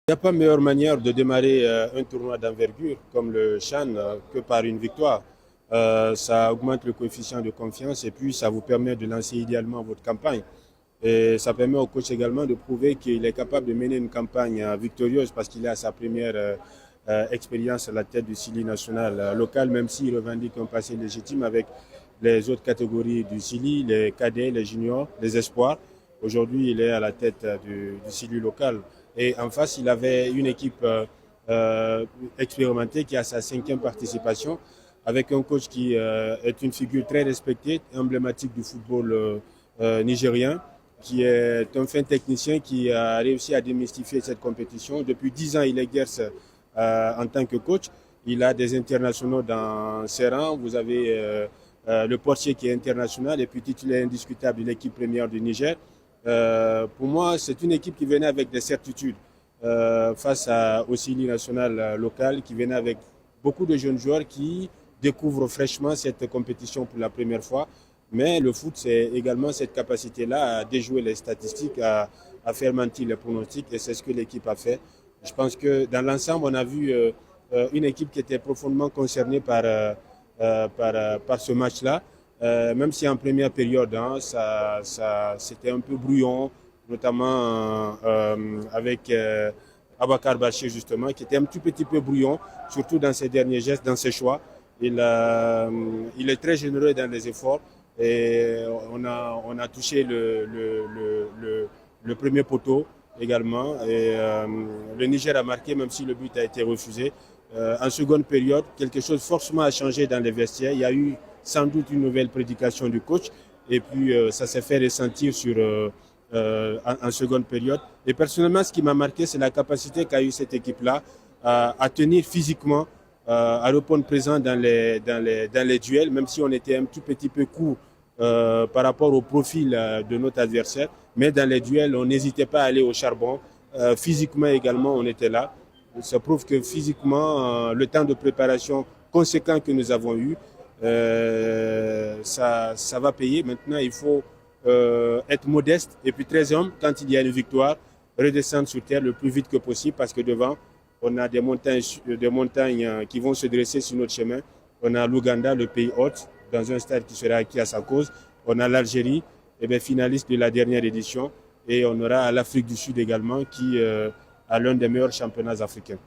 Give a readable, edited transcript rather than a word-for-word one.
Il n'y a pas meilleure manière de démarrer un tournoi d'envergure comme le CHAN que par une victoire. Ça augmente le coefficient de confiance et puis ça vous permet de lancer idéalement votre campagne. Et ça permet au coach également de prouver qu'il est capable de mener une campagne victorieuse parce qu'il a sa première expérience à la tête du Sili national local, même s'il revendique un passé légitime avec les autres catégories du Sili, les cadets, les juniors, les espoirs. Aujourd'hui, il est à la tête du Sili local. Et en face, il avait une équipe expérimentée qui a sa 5e participation, avec un coach qui est une figure très respectée, emblématique du football nigérien, qui est un fin technicien qui a réussi à démystifier cette compétition. Depuis 10 ans, il exerce en tant que coach. Il a des internationaux dans ses rangs. Vous avez le portier qui est international et puis titulaire indiscutable de l'équipe première du Niger. Pour moi, c'est une équipe qui venait avec des certitudes face au Sili national local, qui venait avec beaucoup de jeunes joueurs qui découvrent fraîchement cette compétition pour la première fois. Mais le foot, c'est également cette capacité-là à déjouer les statistiques, à faire mentir les pronostics, et c'est ce que l'équipe a fait. Je pense que dans l'ensemble, on a vu une équipe qui était profondément concernée par ce match-là. Même si en première période, c'était un peu brouillon, notamment avec Abakar Bachir justement, qui était un tout petit peu brouillon, surtout dans ses derniers gestes, dans ses choix. Il est très généreux dans les efforts et on a touché le premier poteau également. Et le Niger a marqué, même si le but a été refusé. En seconde période, quelque chose forcément a changé dans les vestiaires. Il y a eu sans doute une nouvelle prédication du coach et puis ça s'est fait ressentir en seconde période. Et personnellement, ce qui m'a marqué, c'est la capacité qu'a eu cette équipe-là à tenir physiquement, à répondre présent dans les duels, même si on était un tout petit peu court par rapport au profil de notre adversaire. Mais dans les duels, on n'hésitait pas à aller au charbon. Physiquement également, on était là. Ça prouve que physiquement, le temps de préparation conséquent que nous avons eu, ça va payer. Maintenant, il faut être modeste et puis très humble quand il y a une victoire, redescendre sur terre le plus vite que possible parce que devant, on a des montagnes qui vont se dresser sur notre chemin. On a l'Ouganda, le pays hôte, dans un stade qui sera acquis à sa cause. On a l'Algérie, finaliste de la dernière édition. Et on aura l'Afrique du Sud également qui a l'un des meilleurs championnats africains.